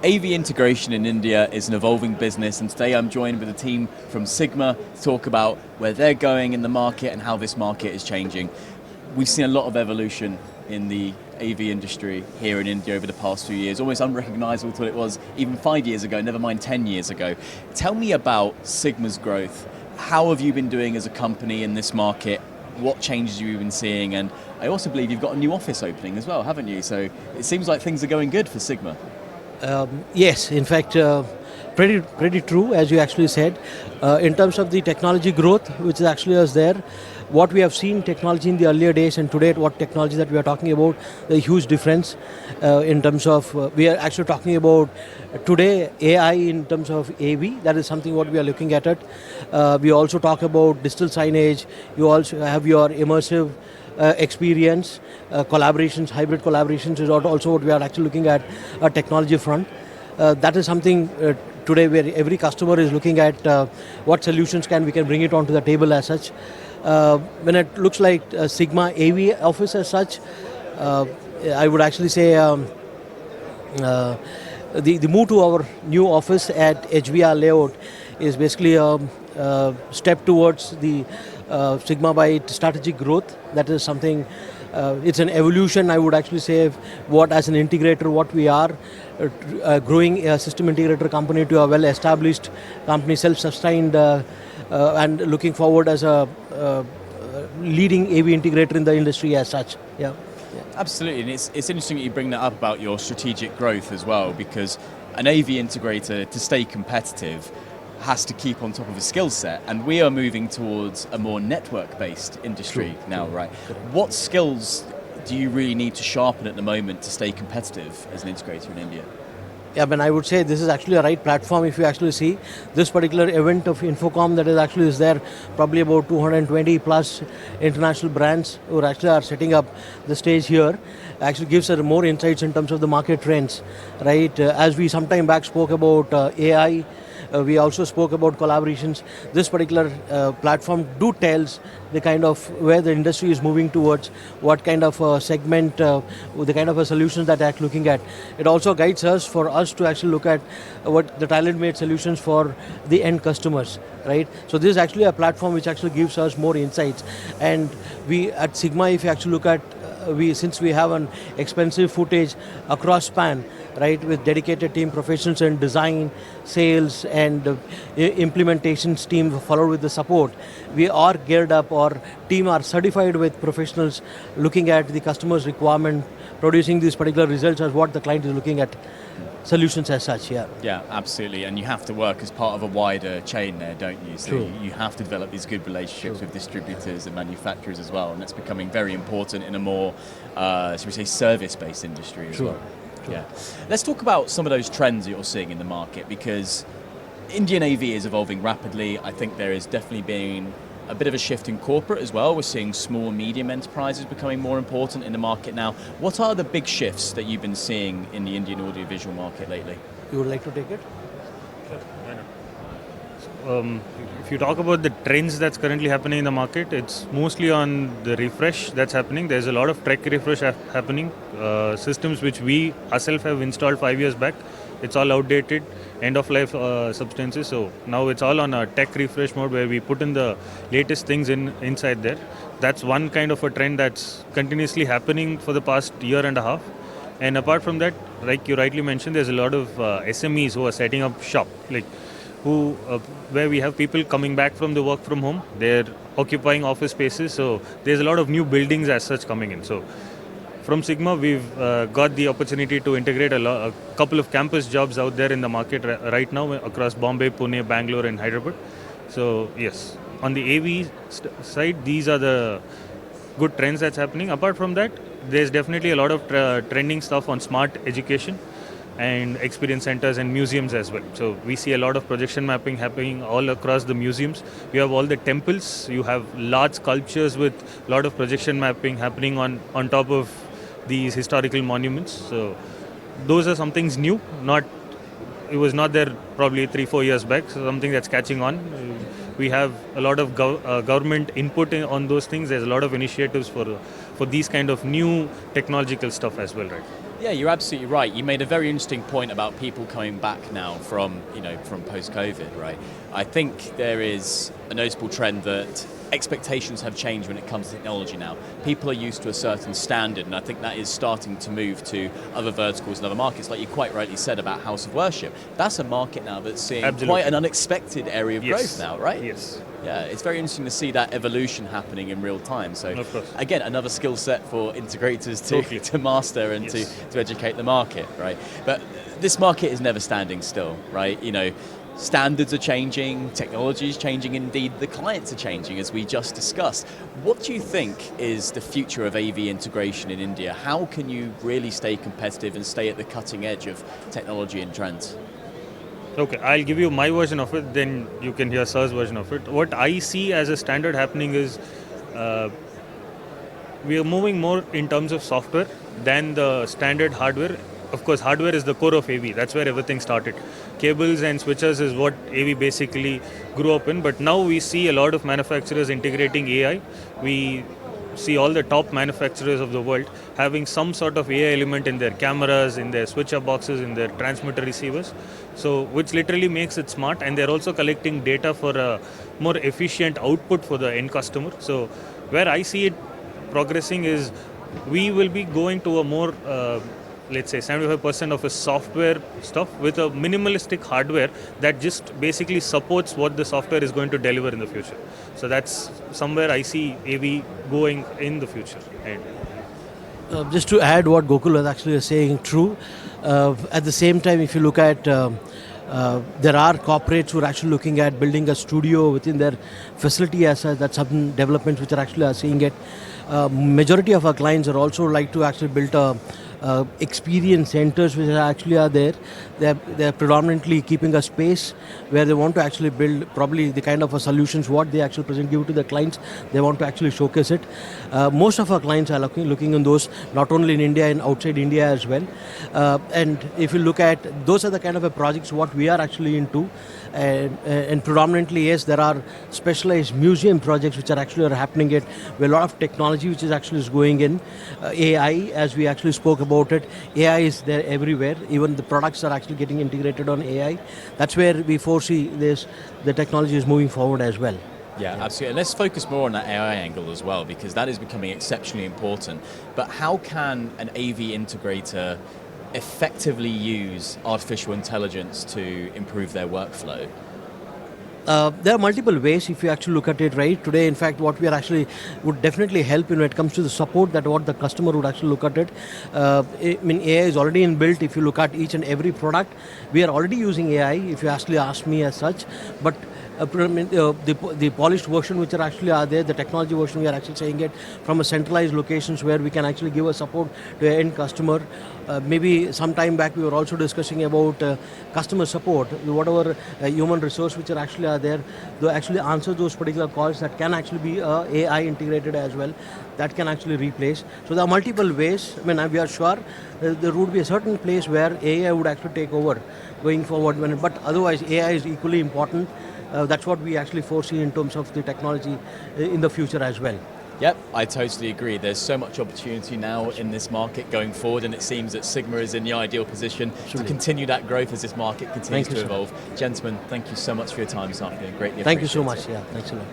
AV integration in India is an evolving business, and today I'm joined with a team from Sigma to talk about where they're going in the market and how this market is changing. We've seen a lot of evolution in the AV industry here in India over the past few years, almost unrecognizable to what it was even 5 years ago, never mind 10 years ago. Tell me about Sigma's growth. How have you been doing as a company in this market? What changes have you been seeing? And I also believe you've got a new office opening as well, haven't you? So it seems like things are going good for Sigma. Yes, in fact, pretty true, as you actually said. In terms of the technology growth, which actually is there, what we have seen technology in the earlier days and today, what technology that we are talking about, a huge difference in terms of, we are actually talking about today AI in terms of AV, that is something what we are looking at it. We also talk about digital signage, you also have your immersive experience, collaborations, hybrid collaborations is also what we are actually looking at a technology front. That is something today where every customer is looking at what solutions we can bring it onto the table as such. When it looks like Sigma AV office as such, I would actually say the move to our new office at HBR layout is basically a step towards the Sigma by strategic growth. That is something, it's an evolution, I would actually say, what as an integrator, what we are, growing a system integrator company to a well-established company, self-sustained, and looking forward as a leading AV integrator in the industry as such. Yeah. Absolutely, and it's interesting that you bring that up about your strategic growth as well, because an AV integrator, to stay competitive, has to keep on top of a skill set, and we are moving towards a more network-based industry now, right? What skills do you really need to sharpen at the moment to stay competitive as an integrator in India? Yeah, I would say this is actually a right platform. If you actually see this particular event of InfoComm that is there, probably about 220 plus international brands who actually are setting up the stage here, actually gives us more insights in terms of the market trends, right? As we some time back spoke about AI, we also spoke about collaborations. This particular platform tells the kind of where the industry is moving towards, what kind of segment, the kind of a solutions that they're looking at. It also guides us for us to actually look at what the talent-made solutions for the end customers, right? So this is actually a platform which actually gives us more insights. And we at Sigma, if you actually look at, since we have an expensive footage across span, right, with dedicated team professionals in design, sales, and implementations team followed with the support, we are geared up, our team are certified with professionals looking at the customer's requirement, producing these particular results as what the client is looking at. Solutions as such, yeah. Yeah, absolutely, and you have to work as part of a wider chain there, don't you? So you have to develop these good relationships with distributors and manufacturers as well, and that's becoming very important in a more, should we say, service-based industry as well. Yeah. Let's talk about some of those trends that you're seeing in the market, because Indian AV is evolving rapidly. I think there is definitely been a bit of a shift in corporate as well. We're seeing small and medium enterprises becoming more important in the market now. What are the big shifts that you've been seeing in the Indian audiovisual market lately? You would like to take it? Sure, why not? If you talk about the trends that's currently happening in the market, it's mostly on the refresh that's happening. There's a lot of tech refresh happening. Systems which we ourselves have installed 5 years back, it's all outdated, end-of-life substances. So now it's all on a tech refresh mode where we put in the latest things inside there. That's one kind of a trend that's continuously happening for the past year and a half. And apart from that, like you rightly mentioned, there's a lot of SMEs who are setting up shop, like where we have people coming back from the work from home. They're occupying office spaces. So there's a lot of new buildings as such coming in. So from Sigma, we've got the opportunity to integrate a couple of campus jobs out there in the market right now across Bombay, Pune, Bangalore, and Hyderabad. So yes, on the AV side, these are the good trends that's happening. Apart from that, there's definitely a lot of trending stuff on smart education and experience centers and museums as well. So we see a lot of projection mapping happening all across the museums. You have all the temples, you have large sculptures with a lot of projection mapping happening on top of these historical monuments. So those are some things new. It was not there probably 3-4 years back. So something that's catching on. We have a lot of government input on those things. There's a lot of initiatives for these kind of new technological stuff as well, right? Yeah, you're absolutely right. You made a very interesting point about people coming back now from post-COVID, right? I think there is a noticeable trend that expectations have changed when it comes to technology now. People are used to a certain standard, and I think that is starting to move to other verticals and other markets, like you quite rightly said about House of Worship. That's a market now that's seeing quite an unexpected area of growth now, right? Yes. Yeah, it's very interesting to see that evolution happening in real time. So, of course, again, another skill set for integrators to master and to educate the market, right? But this market is never standing still, right? Standards are changing, technology is changing, indeed the clients are changing, as we just discussed. What do you think is the future of AV integration in India? How can you really stay competitive and stay at the cutting edge of technology and trends? Okay, I'll give you my version of it, then you can hear Sir's version of it. What I see as a standard happening is we are moving more in terms of software than the standard hardware. Of course, hardware is the core of AV. That's where everything started. Cables and switches is what AV basically grew up in. But now we see a lot of manufacturers integrating AI. We see all the top manufacturers of the world having some sort of AI element in their cameras, in their switcher boxes, in their transmitter receivers. So, which literally makes it smart. And they're also collecting data for a more efficient output for the end customer. So, where I see it progressing is we will be going to a more let's say 75% of a software stuff with a minimalistic hardware that just basically supports what the software is going to deliver in the future. So that's somewhere I see AV going in the future. And just to add what Gokul was actually saying, true. At the same time, if you look at there are corporates who are actually looking at building a studio within their facility as such. That's some developments which are actually seeing it. Majority of our clients are also like to actually build experience centers which actually are there. They're predominantly keeping a space where they want to actually build probably the kind of a solutions what they actually give to the clients. They want to actually showcase it. Most of our clients are looking in those, not only in India and outside India as well. And if you look at, those are the kind of projects what we are actually into. And predominantly, yes, there are specialized museum projects which are actually happening it, where a lot of technology which is actually going in. AI, as we actually spoke about it, AI is there everywhere. Even the products are actually getting integrated on AI. That's where we foresee the technology is moving forward as well. Yeah, absolutely. And let's focus more on that AI angle as well, because that is becoming exceptionally important. But how can an AV integrator effectively use artificial intelligence to improve their workflow? There are multiple ways if you actually look at it, right? Today, in fact, what we are actually would definitely help when it comes to the support that what the customer would actually look at it. AI is already inbuilt. If you look at each and every product, we are already using AI, if you actually ask me as such. But the polished version which are actually are there, the technology version, we are actually saying it from a centralized locations where we can actually give a support to an end customer. Maybe some time back we were also discussing about customer support, whatever human resource which are actually are there, they actually answer those particular calls that can actually be AI integrated as well, that can actually replace. So there are multiple ways. We are sure there would be a certain place where AI would actually take over going forward, but otherwise AI is equally important. That's what we actually foresee in terms of the technology in the future as well. Yep, I totally agree. There's so much opportunity now in this market going forward, and it seems that Sigma is in the ideal position to continue that growth as this market continues to evolve. Gentlemen, thank you so much for your time this afternoon. Greatly appreciate it. Thank you so much. Yeah, thanks a lot.